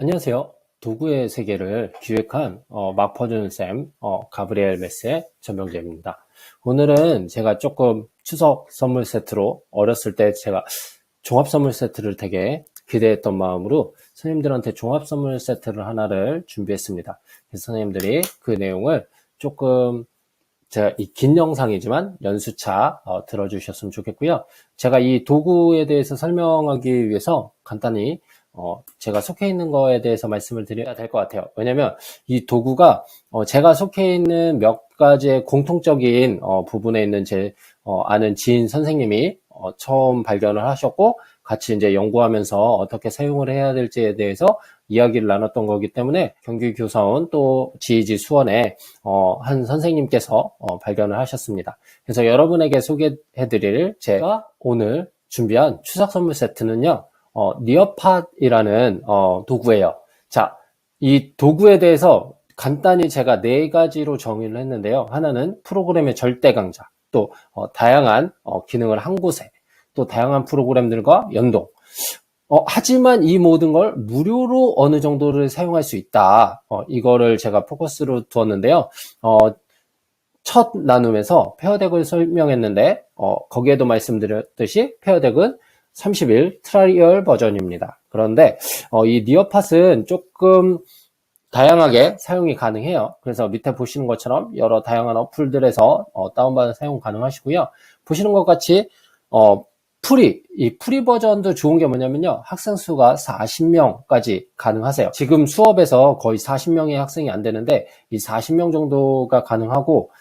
안녕하세요. 도구의 세계를 기획한 마퍼준 쌤, 가브리엘 메스의 전병재입니다. 오늘은 제가 조금 추석 선물 세트로 어렸을 때 제가 종합 선물 세트를 되게 기대했던 마음으로 선생님들한테 종합 선물 세트를 하나를 준비했습니다. 그래서 선생님들이 그 내용을 조금 제가 이 긴 영상이지만 연수차 들어주셨으면 좋겠고요. 제가 이 도구에 대해서 설명하기 위해서 간단히 제가 속해 있는 거에 대해서 말씀을 드려야 될 것 같아요. 왜냐면 이 도구가 제가 속해 있는 몇 가지의 공통적인 부분에 있는 제 아는 지인 선생님이 처음 발견을 하셨고 같이 이제 연구하면서 어떻게 사용을 해야 될지에 대해서 이야기를 나눴던 거기 때문에 경기교사원 또 지이지 수원에 한 선생님께서 발견을 하셨습니다. 그래서 여러분에게 소개해드릴 제가 오늘 준비한 추석 선물 세트는요. 니어팟이라는 도구예요. 자, 이 도구에 대해서 간단히 제가 네 가지로 정의를 했는데요. 하나는 프로그램의 절대 강자, 또 다양한 기능을 한 곳에, 또 다양한 프로그램들과 연동. 하지만 이 모든 걸 무료로 어느 정도를 사용할 수 있다. 이거를 제가 포커스로 두었는데요. 첫 나눔에서 페어덱을 설명했는데 거기에도 말씀드렸듯이 페어덱은 30일 트라이얼 버전입니다. 그런데 이 니어팟은 조금 다양하게 사용이 가능해요. 그래서 밑에 보시는 것처럼 여러 다양한 어플들에서 다운받아 사용 가능하시고요. 보시는 것 같이 이 프리 버전도 좋은 게 뭐냐면요. 학생 수가 40명까지 가능하세요. 지금 수업에서 거의 40명의 학생이 안 되는데 이 40명 정도가 가능하고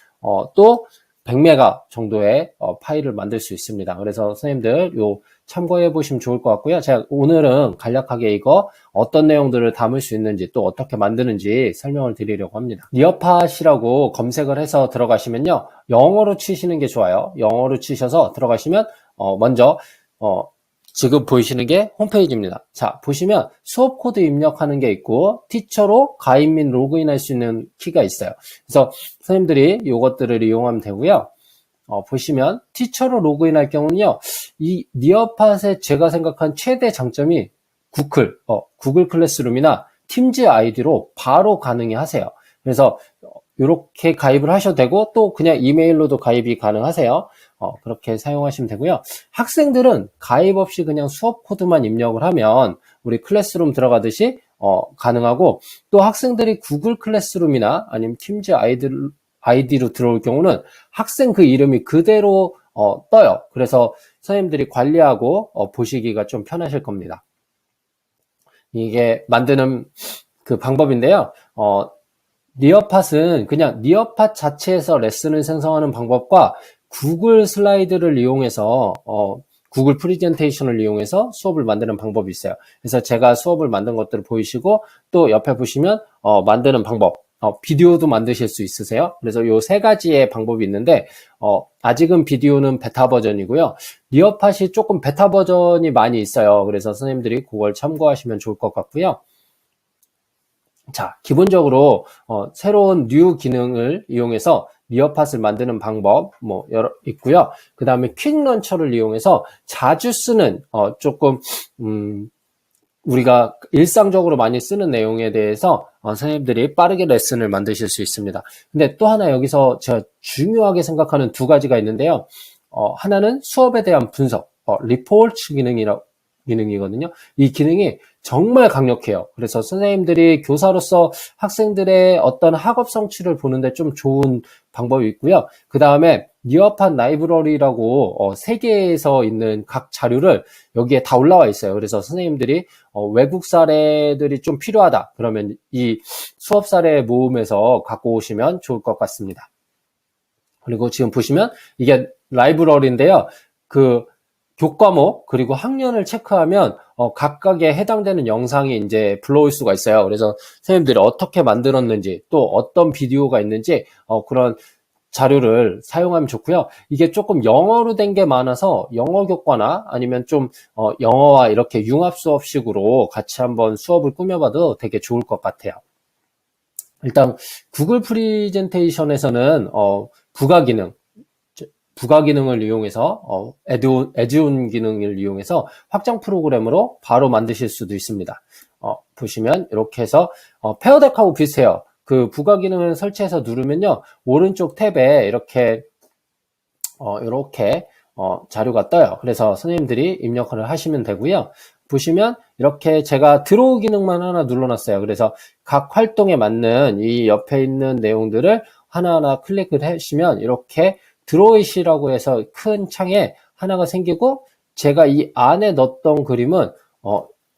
또 100메가 정도의 파일을 만들 수 있습니다. 그래서 선생님들 요 참고해 보시면 좋을 것 같고요. 제가 오늘은 간략하게 이거 어떤 내용들을 담을 수 있는지 또 어떻게 만드는지 설명을 드리려고 합니다. 니어팟이라고 검색을 해서 들어가시면요. 영어로 치시는 게 좋아요. 영어로 치셔서 들어가시면 먼저 지금 보이시는 게 홈페이지입니다. 자, 보시면 수업 코드 입력하는 게 있고 티처로 가입 및 로그인할 수 있는 키가 있어요. 그래서 선생님들이 이것들을 이용하면 되고요. 보시면 티처로 로그인할 경우는요. 이 니어팟의 제가 생각한 최대 장점이 구글 클래스룸이나 팀즈 아이디로 바로 가능히 하세요. 그래서 이렇게 가입을 하셔도 되고 또 그냥 이메일로도 가입이 가능하세요. 그렇게 사용하시면 되고요. 학생들은 가입 없이 그냥 수업 코드만 입력을 하면 우리 클래스룸 들어가듯이 가능하고 또 학생들이 구글 클래스룸이나 아니면 팀즈 아이디로 들어올 경우는 학생 그 이름이 그대로 떠요. 그래서 선생님들이 관리하고 보시기가 좀 편하실 겁니다. 이게 만드는 그 방법인데요. 니어팟은 그냥 니어팟 자체에서 레슨을 생성하는 방법과 구글 슬라이드를 이용해서 구글 프레젠테이션을 이용해서 수업을 만드는 방법이 있어요. 그래서 제가 수업을 만든 것들을 보이시고 또 옆에 보시면 만드는 방법, 비디오도 만드실 수 있으세요. 그래서 요 세 가지의 방법이 있는데 아직은 비디오는 베타 버전이고요. 니어팟이 조금 베타 버전이 많이 있어요. 그래서 선생님들이 그걸 참고하시면 좋을 것 같고요. 자, 기본적으로 새로운 뉴 기능을 이용해서 니어팟을 만드는 방법 여러 있고요. 그 다음에 퀵 런처를 이용해서 자주 쓰는 조금 우리가 일상적으로 많이 쓰는 내용에 대해서 선생님들이 빠르게 레슨을 만드실 수 있습니다. 근데 또 하나 여기서 제가 중요하게 생각하는 두 가지가 있는데요. 하나는 수업에 대한 분석, 리포트 기능이거든요. 이 기능이 정말 강력해요. 그래서 선생님들이 교사로서 학생들의 어떤 학업 성취를 보는데 좀 좋은 방법이 있고요. 그 다음에 니어팟 라이브러리라고 세계에서 있는 각 자료를 여기에 다 올라와 있어요. 그래서 선생님들이 외국 사례들이 좀 필요하다. 그러면 이 수업 사례 모음에서 갖고 오시면 좋을 것 같습니다. 그리고 지금 보시면 이게 라이브러리인데요. 그 교과목 그리고 학년을 체크하면 각각에 해당되는 영상이 이제 불러올 수가 있어요. 그래서 선생님들이 어떻게 만들었는지 또 어떤 비디오가 있는지 그런 자료를 사용하면 좋고요. 이게 조금 영어로 된 게 많아서 영어 교과나 아니면 좀 영어와 이렇게 융합 수업식으로 같이 한번 수업을 꾸며봐도 되게 좋을 것 같아요. 일단 구글 프레젠테이션에서는 부가 기능을 이용해서 애드온 기능을 이용해서 확장 프로그램으로 바로 만드실 수도 있습니다. 보시면 이렇게 해서 페어덱하고 비슷해요. 그 부가 기능을 설치해서 누르면요, 오른쪽 탭에 이렇게 자료가 떠요. 그래서 선생님들이 입력을 하시면 되고요. 보시면 이렇게 제가 드로우 기능만 하나 눌러놨어요. 그래서 각 활동에 맞는 이 옆에 있는 내용들을 하나하나 클릭을 하시면 이렇게 드로잇이라고 해서 큰 창에 하나가 생기고, 제가 이 안에 넣었던 그림은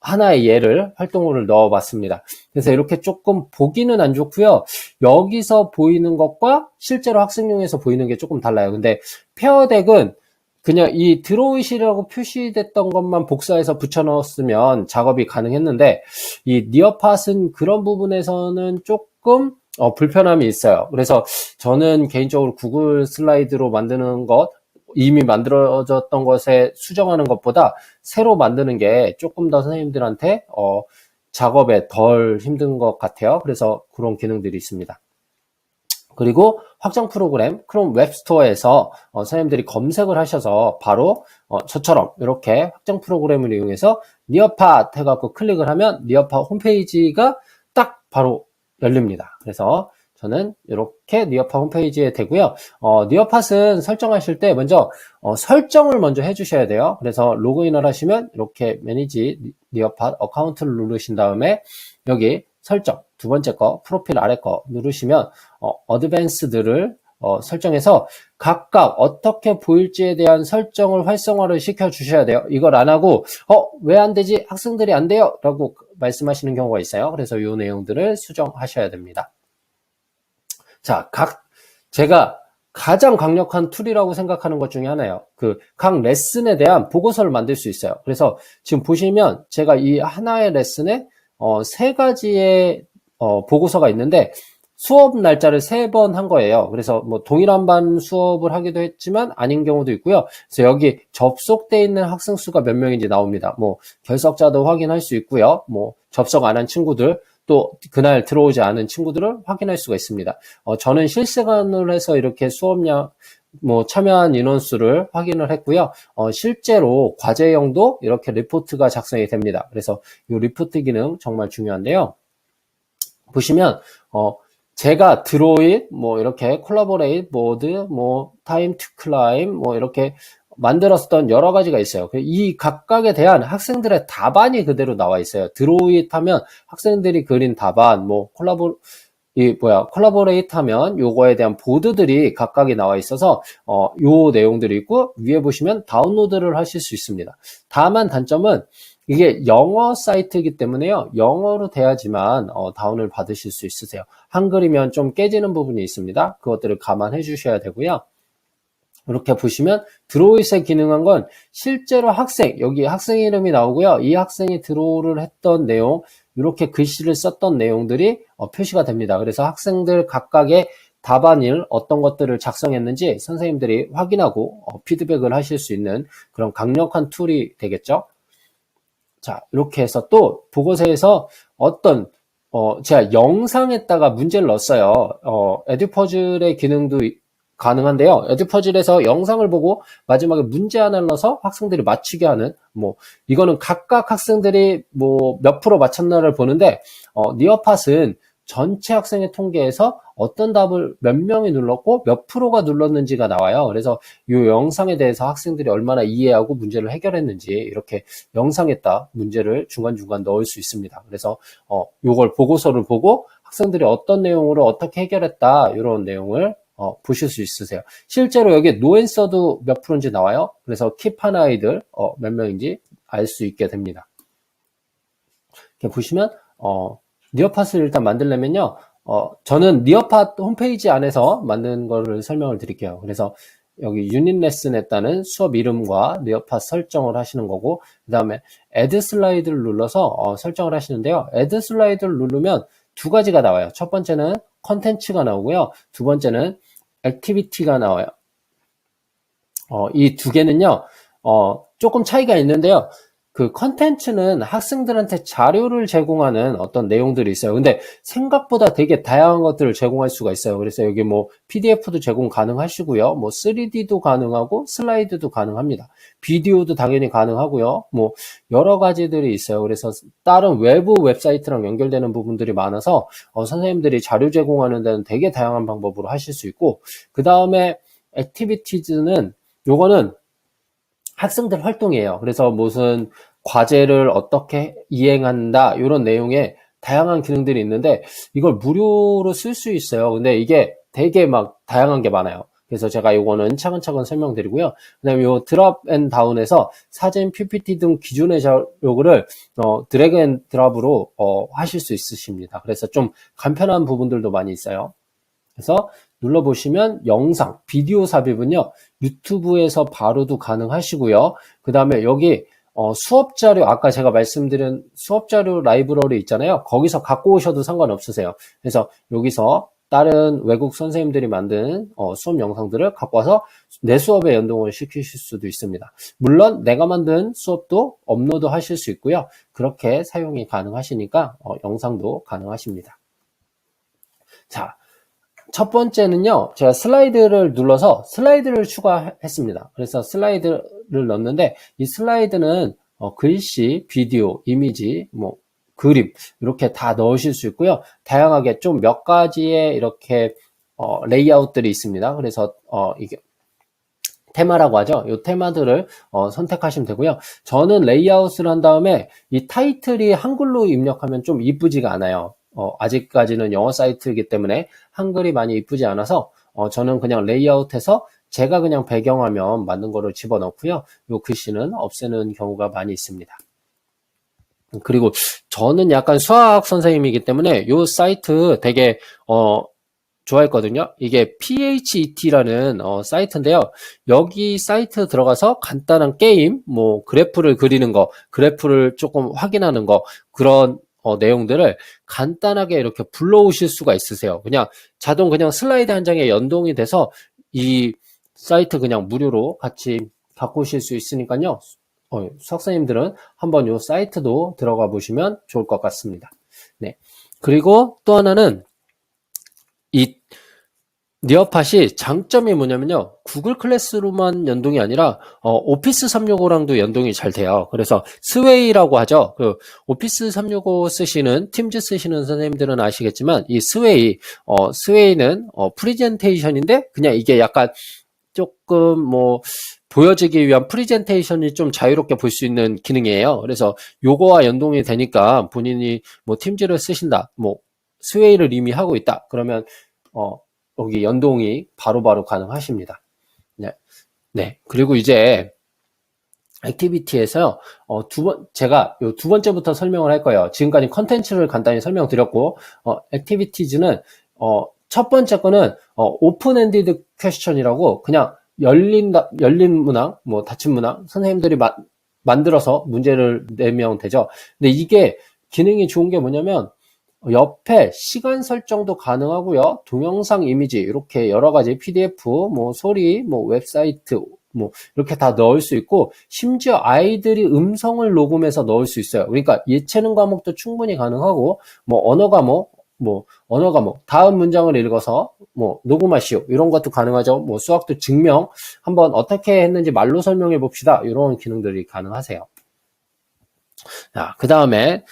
하나의 예를 활동으로 넣어봤습니다. 그래서 이렇게 조금 보기는 안 좋고요. 여기서 보이는 것과 실제로 학생용에서 보이는 게 조금 달라요. 근데 페어덱은 그냥 이 드로잇이라고 표시됐던 것만 복사해서 붙여 넣었으면 작업이 가능했는데, 이 니어팟은 그런 부분에서는 조금 불편함이 있어요. 그래서 저는 개인적으로 구글 슬라이드로 만드는 것, 이미 만들어졌던 것에 수정하는 것보다 새로 만드는 게 조금 더 선생님들한테 작업에 덜 힘든 것 같아요. 그래서 그런 기능들이 있습니다. 그리고 확장 프로그램 크롬 웹스토어에서 선생님들이 검색을 하셔서 바로 저처럼 이렇게 확장 프로그램을 이용해서 니어팟 해갖고 클릭을 하면 니어팟 홈페이지가 딱 바로 열립니다. 그래서 저는 이렇게 니어팟 홈페이지에 되고요. 니어팟은 설정하실 때 먼저 설정을 먼저 해주셔야 돼요. 그래서 로그인을 하시면 이렇게 매니지 니어팟 어카운트를 누르신 다음에 여기 설정 두 번째 거 프로필 아래 거 누르시면 어드밴스드를 설정해서 각각 어떻게 보일지에 대한 설정을 활성화를 시켜 주셔야 돼요. 이걸 안 하고 왜 안 되지? 학생들이 안 돼요 라고 말씀하시는 경우가 있어요. 그래서 이 내용들을 수정하셔야 됩니다. 자, 제가 가장 강력한 툴이라고 생각하는 것 중에 하나예요. 각 레슨에 대한 보고서를 만들 수 있어요. 그래서 지금 보시면 제가 이 하나의 레슨에 3가지의 보고서가 있는데 수업 날짜를 3번 한 거예요. 그래서 뭐 동일한 반 수업을 하기도 했지만 아닌 경우도 있고요. 그래서 여기 접속돼 있는 학생 수가 몇 명인지 나옵니다. 뭐 결석자도 확인할 수 있고요. 뭐 접속 안 한 친구들, 또 그날 들어오지 않은 친구들을 확인할 수가 있습니다. 저는 실시간으로 해서 이렇게 수업량 참여한 인원수를 확인을 했고요. 실제로 과제형도 이렇게 리포트가 작성이 됩니다. 그래서 이 리포트 기능 정말 중요한데요. 보시면 제가 드로잇, 이렇게 콜라보레이트, 모드, 타임 투 클라임, 이렇게 만들었던 여러 가지가 있어요. 이 각각에 대한 학생들의 답안이 그대로 나와 있어요. 드로잇 하면 학생들이 그린 답안, 콜라보레이트 하면 요거에 대한 보드들이 각각이 나와 있어서 요 내용들이 있고, 위에 보시면 다운로드를 하실 수 있습니다. 다만 단점은 이게 영어 사이트이기 때문에요. 영어로 돼야지만 다운을 받으실 수 있으세요. 한글이면 좀 깨지는 부분이 있습니다. 그것들을 감안해 주셔야 되고요. 이렇게 보시면 드로잇에 기능한 건 실제로 여기 학생 이름이 나오고요. 이 학생이 드로우를 했던 내용, 이렇게 글씨를 썼던 내용들이 표시가 됩니다. 그래서 학생들 각각의 답안일 어떤 것들을 작성했는지 선생님들이 확인하고 피드백을 하실 수 있는 그런 강력한 툴이 되겠죠. 자, 이렇게 해서 또 보고서에서 제가 영상에다가 문제를 넣었어요. 에듀퍼즐의 기능도 가능한데요. 에듀퍼즐에서 영상을 보고 마지막에 문제 하나를 넣어서 학생들이 맞추게 하는, 이거는 각각 학생들이 몇 프로 맞췄나를 보는데, 니어팟은 전체 학생의 통계에서 어떤 답을 몇 명이 눌렀고 몇 프로가 눌렀는지가 나와요. 그래서 이 영상에 대해서 학생들이 얼마나 이해하고 문제를 해결했는지 이렇게 영상에다 문제를 중간중간 넣을 수 있습니다. 그래서 이걸 보고서를 보고 학생들이 어떤 내용으로 어떻게 해결했다, 이런 내용을 보실 수 있으세요. 실제로 여기 노앤서도 몇 프로인지 나와요. 그래서 킵한 아이들 몇 명인지 알 수 있게 됩니다. 이렇게 보시면 니어팟을 일단 만들려면요, 저는 니어팟 홈페이지 안에서 만든 거를 설명을 드릴게요. 그래서 여기 유닛 레슨에 따른 수업 이름과 니어팟 설정을 하시는 거고, 그 다음에 애드 슬라이드를 눌러서 설정을 하시는데요. 애드 슬라이드를 누르면 2가지가 나와요. 첫 번째는 컨텐츠가 나오고요. 두 번째는 액티비티가 나와요. 이 2개는요, 조금 차이가 있는데요. 그 컨텐츠는 학생들한테 자료를 제공하는 어떤 내용들이 있어요. 근데 생각보다 되게 다양한 것들을 제공할 수가 있어요. 그래서 여기 뭐 PDF도 제공 가능하시고요. 뭐 3D도 가능하고 슬라이드도 가능합니다. 비디오도 당연히 가능하고요. 뭐 여러 가지들이 있어요. 그래서 다른 외부 웹사이트랑 연결되는 부분들이 많아서 선생님들이 자료 제공하는 데는 되게 다양한 방법으로 하실 수 있고, 그 다음에 액티비티즈는 요거는 학생들 활동이에요. 그래서 무슨 과제를 어떻게 이행한다 이런 내용의 다양한 기능들이 있는데 이걸 무료로 쓸 수 있어요. 근데 이게 되게 막 다양한 게 많아요. 그래서 제가 이거는 차근차근 설명드리고요. 그다음에 요 드랍 앤 다운에서 사진, PPT 등 기존의 자료를 드래그 앤 드랍으로 하실 수 있으십니다. 그래서 좀 간편한 부분들도 많이 있어요. 그래서 눌러보시면 영상, 비디오 삽입은요, 유튜브에서 바로도 가능하시고요. 그 다음에 여기 수업 자료, 아까 제가 말씀드린 수업 자료 라이브러리 있잖아요. 거기서 갖고 오셔도 상관없으세요. 그래서 여기서 다른 외국 선생님들이 만든 수업 영상들을 갖고 와서 내 수업에 연동을 시키실 수도 있습니다. 물론 내가 만든 수업도 업로드 하실 수 있고요. 그렇게 사용이 가능하시니까 영상도 가능하십니다. 자, 첫 번째는요, 제가 슬라이드를 눌러서 슬라이드를 추가했습니다. 그래서 슬라이드를 넣었는데, 이 슬라이드는 글씨, 비디오, 이미지, 뭐 그림 이렇게 다 넣으실 수 있고요. 다양하게 좀 몇 가지의 이렇게 레이아웃들이 있습니다. 그래서 이게 테마라고 하죠. 이 테마들을 선택하시면 되고요. 저는 레이아웃을 한 다음에 이 타이틀이 한글로 입력하면 좀 이쁘지가 않아요. 아직까지는 영어 사이트이기 때문에 한글이 많이 이쁘지 않아서 저는 그냥 레이아웃해서 제가 그냥 배경화면 만든 거를 집어넣고요. 이 글씨는 없애는 경우가 많이 있습니다. 그리고 저는 약간 수학 선생님이기 때문에 이 사이트 되게 좋아했거든요. 이게 PHET라는 사이트인데요. 여기 사이트 들어가서 간단한 게임, 뭐 그래프를 그리는 거, 그래프를 조금 확인하는 거, 그런 내용들을 간단하게 이렇게 불러오실 수가 있으세요. 그냥 그냥 슬라이드 한 장에 연동이 돼서 이 사이트 그냥 무료로 같이 갖고 오실 수 있으니까요. 수학생님들은 한번 이 사이트도 들어가 보시면 좋을 것 같습니다. 네. 그리고 또 하나는 이 니어팟이 장점이 뭐냐면요, 구글 클래스로만 연동이 아니라 오피스 365랑도 연동이 잘 돼요. 그래서 스웨이라고 하죠. 그 오피스 365 쓰시는, 팀즈 쓰시는 선생님들은 아시겠지만 이 스웨이는 프리젠테이션인데 그냥 이게 약간 조금 뭐 보여지기 위한 프리젠테이션이 좀 자유롭게 볼 수 있는 기능이에요. 그래서 요거와 연동이 되니까 본인이 뭐 팀즈를 쓰신다, 뭐 스웨이를 이미 하고 있다 그러면 여기 연동이 바로바로 가능하십니다. 네. 네. 그리고 이제 액티비티에서 제가 요 두 번째부터 설명을 할 거예요. 지금까지 컨텐츠를 간단히 설명드렸고, 액티비티즈는 첫 번째 거는 오픈 엔디드 퀘스천이라고 그냥 열린 문항, 뭐 닫힌 문항 선생님들이 만들어서 문제를 내면 되죠. 근데 이게 기능이 좋은 게 뭐냐면 옆에 시간 설정도 가능하고요. 동영상, 이미지 이렇게 여러 가지 PDF, 뭐 소리, 뭐 웹사이트 뭐 이렇게 다 넣을 수 있고 심지어 아이들이 음성을 녹음해서 넣을 수 있어요. 그러니까 예체능 과목도 충분히 가능하고 뭐 언어 과목 다음 문장을 읽어서 뭐 녹음하시오 이런 것도 가능하죠. 뭐 수학도 증명 한번 어떻게 했는지 말로 설명해 봅시다. 이런 기능들이 가능하세요. 자, 그다음은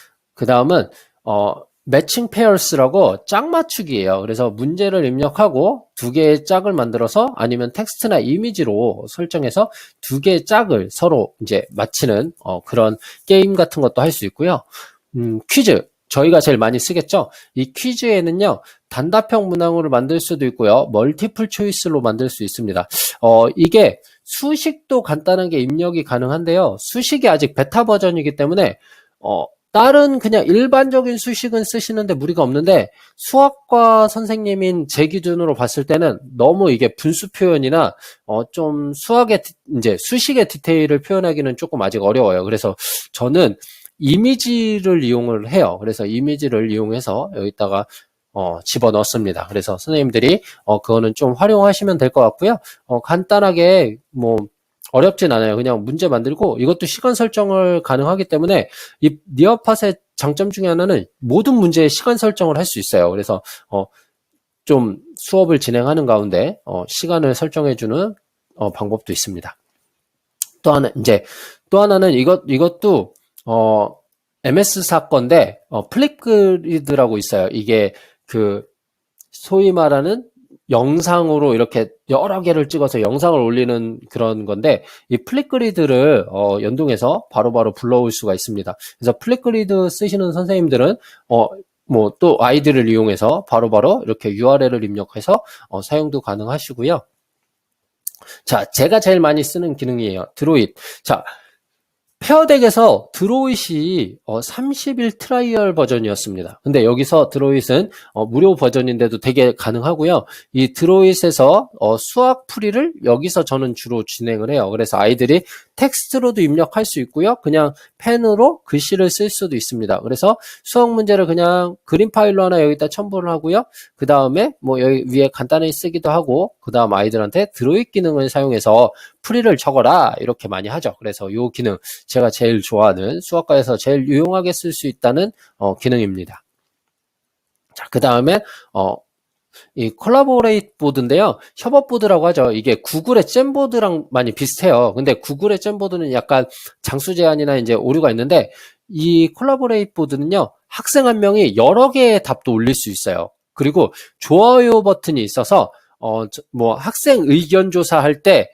매칭 페어스라고 짝 맞추기예요. 그래서 문제를 입력하고 두 개의 짝을 만들어서 아니면 텍스트나 이미지로 설정해서 두 개의 짝을 서로 이제 맞히는 그런 게임 같은 것도 할 수 있고요. 퀴즈 저희가 제일 많이 쓰겠죠. 이 퀴즈에는요 단답형 문항으로 만들 수도 있고요, 멀티플 초이스로 만들 수 있습니다. 이게 수식도 간단하게 입력이 가능한데요. 수식이 아직 베타 버전이기 때문에 다른 그냥 일반적인 수식은 쓰시는데 무리가 없는데 수학과 선생님인 제 기준으로 봤을 때는 너무 이게 분수 표현이나 좀 이제 수식의 디테일을 표현하기는 조금 아직 어려워요. 그래서 저는 이미지를 이용을 해요. 그래서 이미지를 이용해서 여기다가 집어넣습니다. 그래서 선생님들이 그거는 좀 활용하시면 될 것 같고요. 간단하게 뭐 어렵진 않아요. 그냥 문제 만들고 이것도 시간 설정을 가능하기 때문에 이 니어팟의 장점 중에 하나는 모든 문제에 시간 설정을 할 수 있어요. 그래서 좀 수업을 진행하는 가운데 시간을 설정해주는 방법도 있습니다. 또 하나는 이것도 MS사 건데 플립그리드라고 있어요. 이게 그 소위 말하는 영상으로 이렇게 여러 개를 찍어서 영상을 올리는 그런 건데 이 플립그리드를 연동해서 바로바로 불러올 수가 있습니다. 그래서 플립그리드 쓰시는 선생님들은 뭐 또 아이들을 이용해서 바로바로 이렇게 URL을 입력해서 사용도 가능하시고요. 자, 제가 제일 많이 쓰는 기능이에요. 드로잇. 자, 페어덱에서 드로잇이 30일 트라이얼 버전이었습니다. 근데 여기서 드로잇은 무료 버전인데도 되게 가능하고요. 이 드로잇에서 수학 풀이를 여기서 저는 주로 진행을 해요. 그래서 아이들이 텍스트로도 입력할 수 있고요. 그냥 펜으로 글씨를 쓸 수도 있습니다. 그래서 수학 문제를 그냥 그림 파일로 하나 여기다 첨부를 하고요. 그 다음에 뭐 여기 위에 간단히 쓰기도 하고 그 다음 아이들한테 드로잇 기능을 사용해서 풀이를 적어라 이렇게 많이 하죠. 그래서 이 기능 제가 제일 좋아하는 수학과에서 제일 유용하게 쓸 수 있다는 기능입니다. 자, 그 다음에 이 콜라보레이트 보드인데요. 협업 보드라고 하죠. 이게 구글의 잼보드랑 많이 비슷해요. 근데 구글의 잼보드는 약간 장수 제한이나 이제 오류가 있는데 이 콜라보레이트 보드는요. 학생 한 명이 여러 개의 답도 올릴 수 있어요. 그리고 좋아요 버튼이 있어서 뭐 학생 의견 조사할 때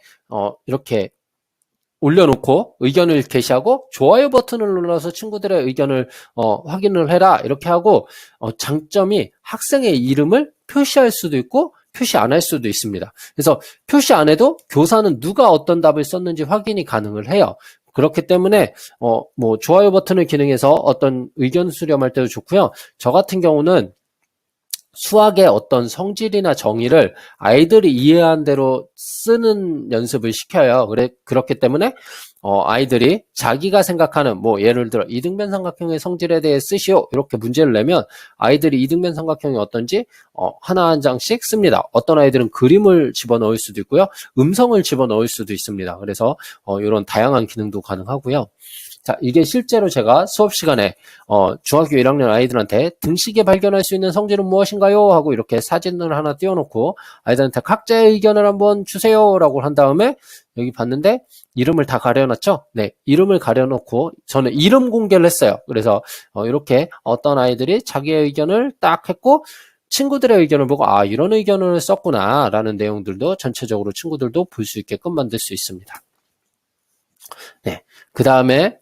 이렇게 올려놓고 의견을 게시하고 좋아요 버튼을 눌러서 친구들의 의견을 확인을 해라 이렇게 하고 장점이 학생의 이름을 표시할 수도 있고 표시 안 할 수도 있습니다. 그래서 표시 안 해도 교사는 누가 어떤 답을 썼는지 확인이 가능을 해요. 그렇기 때문에 뭐 좋아요 버튼을 기능해서 어떤 의견 수렴할 때도 좋고요. 저 같은 경우는 수학의 어떤 성질이나 정의를 아이들이 이해한 대로 쓰는 연습을 시켜요. 그렇기 때문에 아이들이 자기가 생각하는 뭐 예를 들어 이등변 삼각형의 성질에 대해 쓰시오 이렇게 문제를 내면 아이들이 이등변 삼각형이 어떤지 하나 한 장씩 씁니다. 어떤 아이들은 그림을 집어넣을 수도 있고요. 음성을 집어넣을 수도 있습니다. 그래서 이런 다양한 기능도 가능하고요. 자, 이게 실제로 제가 수업 시간에 중학교 1학년 아이들한테 등식에 발견할 수 있는 성질은 무엇인가요? 하고 이렇게 사진을 하나 띄워놓고 아이들한테 각자의 의견을 한번 주세요 라고 한 다음에 여기 봤는데 이름을 다 가려놨죠? 네, 이름을 가려놓고 저는 이름 공개를 했어요. 그래서 이렇게 어떤 아이들이 자기의 의견을 딱 했고 친구들의 의견을 보고 아 이런 의견을 썼구나 라는 내용들도 전체적으로 친구들도 볼 수 있게끔 만들 수 있습니다. 네, 그 다음에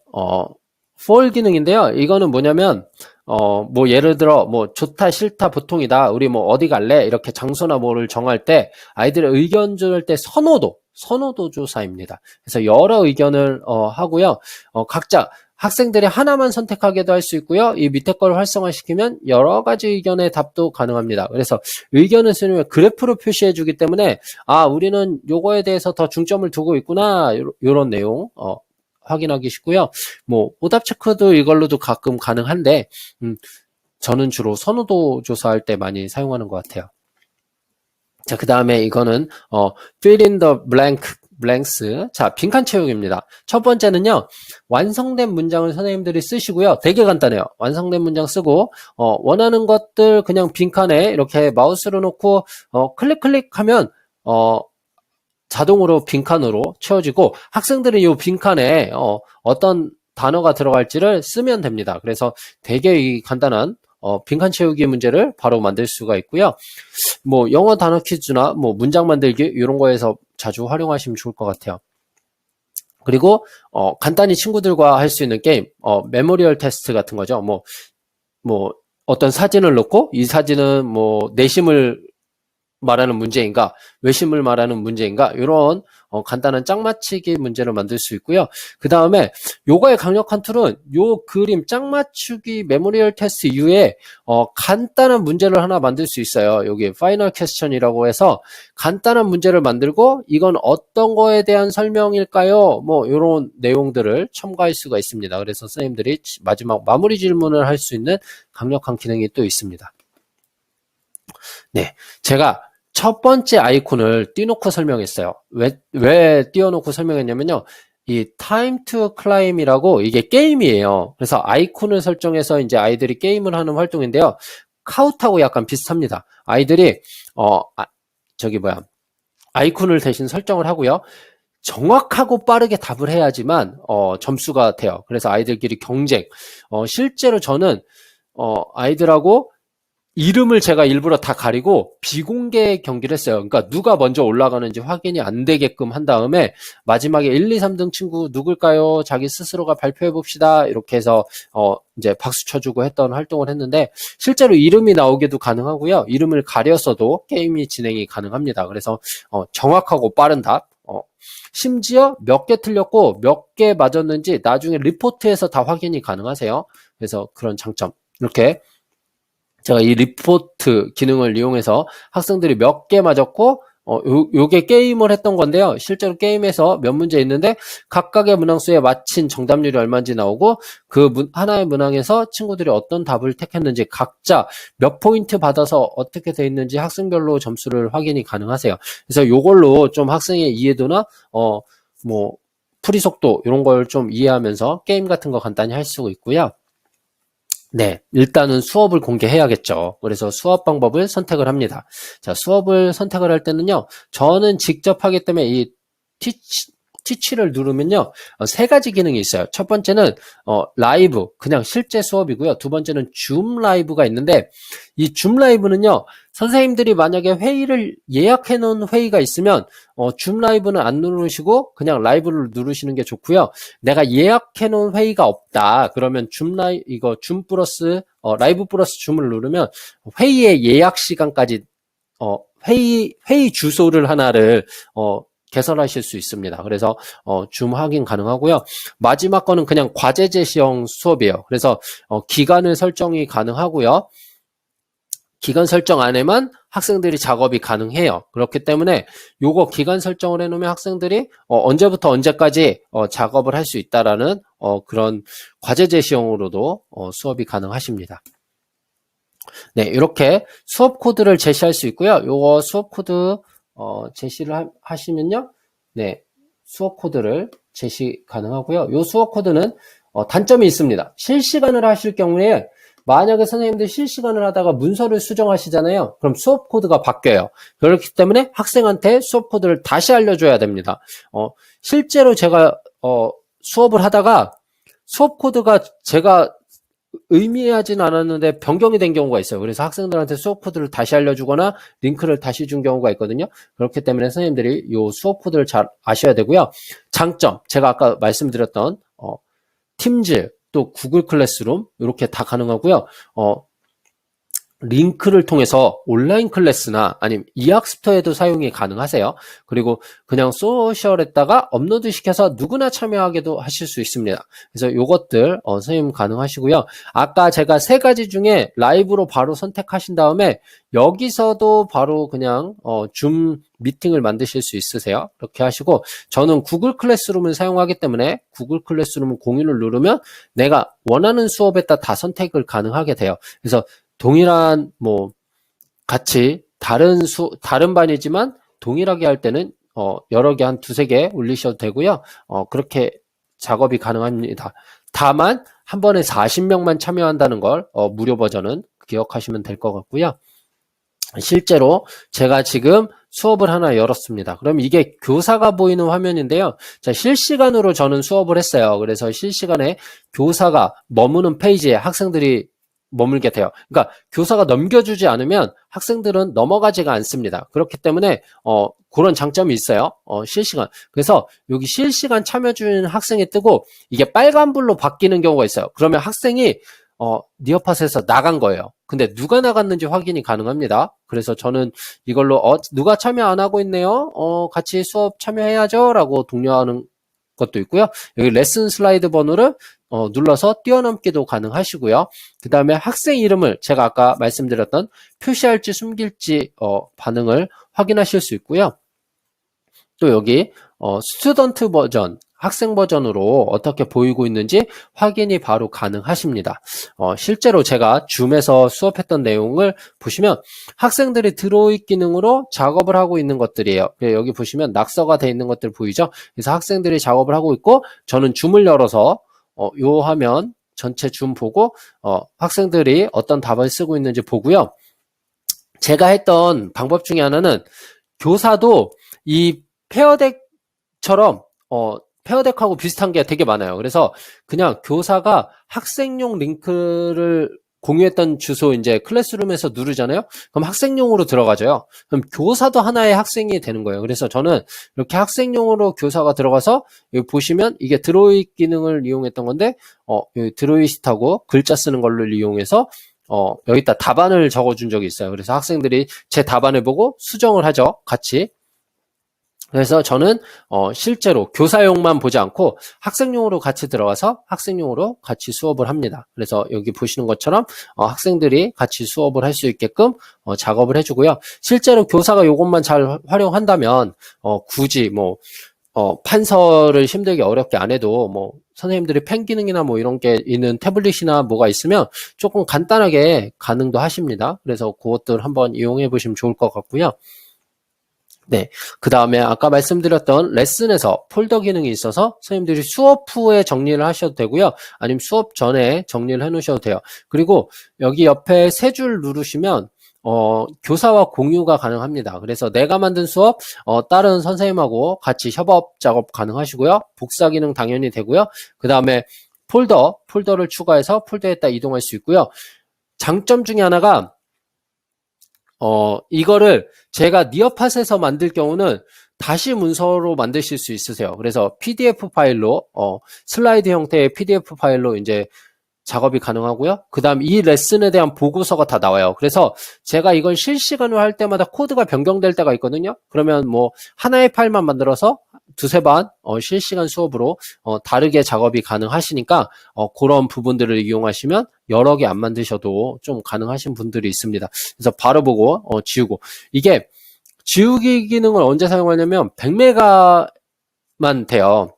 for 기능인데요. 이거는 뭐냐면 뭐 예를 들어 뭐 좋다 싫다 보통이다 우리 뭐 어디 갈래 이렇게 장소나 뭐를 정할 때 아이들의 의견 줄 때 선호도 조사입니다. 그래서 여러 의견을 하고요. 각자 학생들이 하나만 선택하게도 할 수 있고요. 이 밑에 걸 활성화시키면 여러 가지 의견의 답도 가능합니다. 그래서 의견을 쓰면 그래프로 표시해 주기 때문에 아 우리는 요거에 대해서 더 중점을 두고 있구나 이런 내용 확인하기 쉽고요. 뭐 오답 체크도 이걸로도 가끔 가능한데 저는 주로 선호도 조사할 때 많이 사용하는 것 같아요. 자, 그 다음에 이거는 fill in the blanks. 자, 빈칸 채우기입니다. 첫 번째는요. 완성된 문장을 선생님들이 쓰시고요. 되게 간단해요. 완성된 문장 쓰고 원하는 것들 그냥 빈칸에 이렇게 마우스로 놓고 클릭하면 자동으로 빈칸으로 채워지고 학생들은 이 빈칸에 어떤 단어가 들어갈지를 쓰면 됩니다. 그래서 되게 간단한 빈칸 채우기 문제를 바로 만들 수가 있고요. 뭐 영어 단어 퀴즈나 뭐 문장 만들기 이런 거에서 자주 활용하시면 좋을 것 같아요. 그리고 간단히 친구들과 할 수 있는 게임, 메모리얼 테스트 같은 거죠. 뭐 어떤 사진을 넣고 이 사진은 뭐 내심을 말하는 문제인가 외심을 말하는 문제인가 이런 간단한 짝맞추기 문제를 만들 수 있고요. 그 다음에 요거의 강력한 툴은 요 그림 짝맞추기 메모리얼 테스트 이후에 간단한 문제를 하나 만들 수 있어요. 여기 파이널 퀘스천이라고 해서 간단한 문제를 만들고 이건 어떤 거에 대한 설명일까요? 뭐 이런 내용들을 첨가할 수가 있습니다. 그래서 선생님들이 마지막 마무리 질문을 할 수 있는 강력한 기능이 또 있습니다. 네, 제가 첫 번째 아이콘을 띄워놓고 설명했어요. 왜 띄워놓고 설명했냐면요. 이 Time to Climb이라고 이게 게임이에요. 그래서 아이콘을 설정해서 이제 아이들이 게임을 하는 활동인데요. 카우트하고 약간 비슷합니다. 아이들이 아이콘을 대신 설정을 하고요. 정확하고 빠르게 답을 해야지만 점수가 돼요. 그래서 아이들끼리 경쟁. 실제로 저는 아이들하고 이름을 제가 일부러 다 가리고 비공개 경기를 했어요. 그러니까 누가 먼저 올라가는지 확인이 안 되게끔 한 다음에 마지막에 1, 2, 3등 친구 누굴까요? 자기 스스로가 발표해 봅시다. 이렇게 해서 이제 박수 쳐주고 했던 활동을 했는데 실제로 이름이 나오기도 가능하고요. 이름을 가려서도 게임이 진행이 가능합니다. 그래서 정확하고 빠른 답. 심지어 몇 개 틀렸고 몇 개 맞았는지 나중에 리포트에서 다 확인이 가능하세요. 그래서 그런 장점. 이렇게 제가 이 리포트 기능을 이용해서 학생들이 몇 개 맞았고 요게 게임을 했던 건데요. 실제로 게임에서 몇 문제 있는데 각각의 문항수에 맞힌 정답률이 얼마인지 나오고 그 하나의 문항에서 친구들이 어떤 답을 택했는지 각자 몇 포인트 받아서 어떻게 돼 있는지 학생별로 점수를 확인이 가능하세요. 그래서 요걸로 좀 학생의 이해도나 풀이 속도 이런 걸 좀 이해하면서 게임 같은 거 간단히 할 수 있고요. 네, 일단은 수업을 공개해야겠죠. 그래서 수업 방법을 선택을 합니다. 자, 수업을 선택을 할 때는요, 저는 직접 하기 때문에 이 티치를 누르면요, 세 가지 기능이 있어요. 첫 번째는 라이브, 그냥 실제 수업이고요. 두 번째는 줌 라이브가 있는데 이 줌 라이브는요, 선생님들이 만약에 회의를 예약해 놓은 회의가 있으면 줌 라이브는 안 누르시고 그냥 라이브를 누르시는 게 좋고요. 내가 예약해 놓은 회의가 없다. 그러면 줌 플러스 라이브 플러스 줌을 누르면 회의의 예약 시간까지 회의 주소를 하나를 개설하실 수 있습니다. 그래서 줌 확인 가능하고요. 마지막 거는 그냥 과제 제시형 수업이에요. 그래서 기간을 설정이 가능하고요. 기간 설정 안에만 학생들이 작업이 가능해요. 그렇기 때문에 요거 기간 설정을 해놓으면 학생들이 언제부터 언제까지 작업을 할 수 있다라는 그런 과제 제시형으로도 수업이 가능하십니다. 네, 이렇게 수업 코드를 제시할 수 있고요. 요거 수업 코드 제시를 하시면요. 네, 수업 코드를 제시 가능하고요. 요 수업 코드는 단점이 있습니다. 실시간으로 하실 경우에 만약에 선생님들 실시간을 하다가 문서를 수정하시잖아요. 그럼 수업 코드가 바뀌어요. 그렇기 때문에 학생한테 수업 코드를 다시 알려줘야 됩니다. 실제로 제가 수업을 하다가 수업 코드가 제가 의미하진 않았는데 변경이 된 경우가 있어요. 그래서 학생들한테 수업 코드를 다시 알려주거나 링크를 다시 준 경우가 있거든요. 그렇기 때문에 선생님들이 이 수업 코드를 잘 아셔야 되고요. 장점, 제가 아까 말씀드렸던 팀즈, 또 구글 클래스룸 이렇게 다 가능하고요. 링크를 통해서 온라인 클래스나 아니면 이학스토어에도 사용이 가능하세요. 그리고 그냥 소셜에다가 업로드 시켜서 누구나 참여하게도 하실 수 있습니다. 그래서 이것들 선생님 가능하시고요. 아까 제가 세 가지 중에 라이브로 바로 선택하신 다음에 여기서도 바로 그냥 줌 미팅을 만드실 수 있으세요. 그렇게 하시고 저는 구글 클래스룸을 사용하기 때문에 구글 클래스룸 공유를 누르면 내가 원하는 수업에다 다 선택을 가능하게 돼요. 그래서 동일한 같이 다른 반이지만 동일하게 할 때는 여러 개 한 두세 개 올리셔도 되고요. 그렇게 작업이 가능합니다. 다만 한 번에 40명만 참여한다는 걸 무료 버전은 기억하시면 될 것 같고요. 실제로 제가 지금 수업을 하나 열었습니다. 그럼 이게 교사가 보이는 화면인데요. 자, 실시간으로 저는 수업을 했어요. 그래서 실시간에 교사가 머무는 페이지에 학생들이 머물게 돼요. 그러니까 교사가 넘겨주지 않으면 학생들은 넘어가지가 않습니다. 그렇기 때문에 그런 장점이 있어요. 실시간. 그래서 여기 실시간 참여 중인 학생이 뜨고 이게 빨간불로 바뀌는 경우가 있어요. 그러면 학생이 니어팟에서 나간 거예요. 근데 누가 나갔는지 확인이 가능합니다. 그래서 저는 이걸로 누가 참여 안 하고 있네요. 같이 수업 참여해야죠. 라고 독려하는 것도 있고요. 여기 레슨 슬라이드 번호를 눌러서 뛰어넘기도 가능하시고요. 그 다음에 학생 이름을 제가 아까 말씀드렸던 표시할지 숨길지 반응을 확인하실 수 있고요. 또 여기 스튜던트 버전, 학생 버전으로 어떻게 보이고 있는지 확인이 바로 가능하십니다. 실제로 제가 줌에서 수업했던 내용을 보시면 학생들이 드로잉 기능으로 작업을 하고 있는 것들이에요. 여기 보시면 낙서가 되어 있는 것들 보이죠? 그래서 학생들이 작업을 하고 있고 저는 줌을 열어서 요 화면 전체 줌 보고 학생들이 어떤 답을 쓰고 있는지 보고요. 제가 했던 방법 중에 하나는 교사도 이 페어덱처럼 페어덱하고 비슷한 게 되게 많아요. 그래서 그냥 교사가 학생용 링크를 공유했던 주소 이제 클래스룸에서 누르잖아요. 그럼 학생용으로 들어가져요. 그럼 교사도 하나의 학생이 되는 거예요. 그래서 저는 이렇게 학생용으로 교사가 들어가서 여기 보시면 이게 드로잉 기능을 이용했던 건데 여기 드로잉시트하고 글자 쓰는 걸로 이용해서 여기다 답안을 적어준 적이 있어요. 그래서 학생들이 제 답안을 보고 수정을 하죠. 같이. 그래서 저는 실제로 교사용만 보지 않고 학생용으로 같이 들어가서 학생용으로 같이 수업을 합니다. 그래서 여기 보시는 것처럼 학생들이 같이 수업을 할 수 있게끔 작업을 해주고요. 실제로 교사가 이것만 잘 활용한다면 굳이 뭐 판서를 힘들게 어렵게 안 해도 뭐 선생님들이 펜 기능이나 뭐 이런 게 있는 태블릿이나 뭐가 있으면 조금 간단하게 가능도 하십니다. 그래서 그것들 한번 이용해 보시면 좋을 것 같고요. 네. 그 다음에 아까 말씀드렸던 레슨에서 폴더 기능이 있어서 선생님들이 수업 후에 정리를 하셔도 되고요. 아니면 수업 전에 정리를 해 놓으셔도 돼요. 그리고 여기 옆에 세 줄 누르시면 교사와 공유가 가능합니다. 그래서 내가 만든 수업 다른 선생님하고 같이 협업 작업 가능하시고요. 복사 기능 당연히 되고요. 그 다음에 폴더를 추가해서 폴더에다 이동할 수 있고요. 장점 중에 하나가 이거를 제가 니어팟에서 만들 경우는 다시 문서로 만드실 수 있으세요. 그래서 PDF 파일로, 슬라이드 형태의 PDF 파일로 이제 작업이 가능하고요. 그 다음 이 레슨에 대한 보고서가 다 나와요. 그래서 제가 이걸 실시간으로 할 때마다 코드가 변경될 때가 있거든요. 그러면 뭐 하나의 파일만 만들어서 두세 번 실시간 수업으로 다르게 작업이 가능하시니까 그런 부분들을 이용하시면 여러 개 안 만드셔도 좀 가능하신 분들이 있습니다. 그래서 바로 보고 지우고 이게 지우기 기능을 언제 사용하냐면 100메가만 돼요.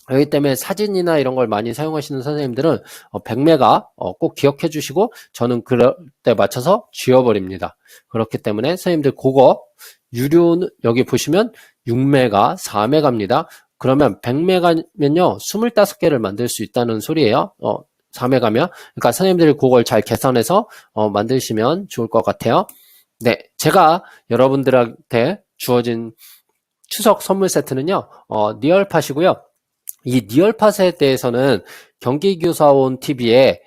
그렇기 때문에 사진이나 이런 걸 많이 사용하시는 선생님들은 100메가 꼭 기억해 주시고 저는 그럴 때 맞춰서 지워버립니다. 그렇기 때문에 선생님들 그거 유료는 여기 보시면 6메가, 4메가입니다. 그러면 100메가면요 25개를 만들 수 있다는 소리예요. 4메가면 그러니까 선생님들이 그걸 잘 계산해서 만드시면 좋을 것 같아요. 네, 제가 여러분들한테 주어진 추석 선물 세트는요 리얼팟이고요. 이 리얼팟에 대해서는 경기교사원 TV에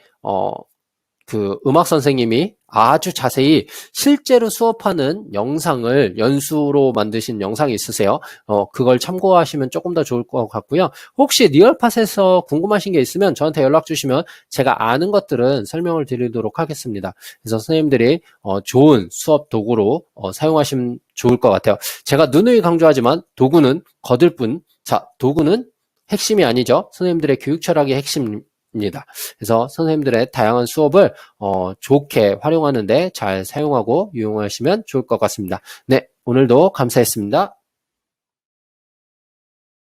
그 음악 선생님이 아주 자세히 실제로 수업하는 영상을 연수로 만드신 영상이 있으세요. 그걸 참고하시면 조금 더 좋을 것 같고요. 혹시 리얼팟에서 궁금하신 게 있으면 저한테 연락 주시면 제가 아는 것들은 설명을 드리도록 하겠습니다. 그래서 선생님들이 좋은 수업 도구로 사용하시면 좋을 것 같아요. 제가 누누이 강조하지만 도구는 거들 뿐. 자, 도구는 핵심이 아니죠. 선생님들의 교육 철학이 핵심입니다. 그래서 선생님들의 다양한 수업을 좋게 활용하는데 잘 사용하고 이용하시면 좋을 것 같습니다. 네, 오늘도 감사했습니다.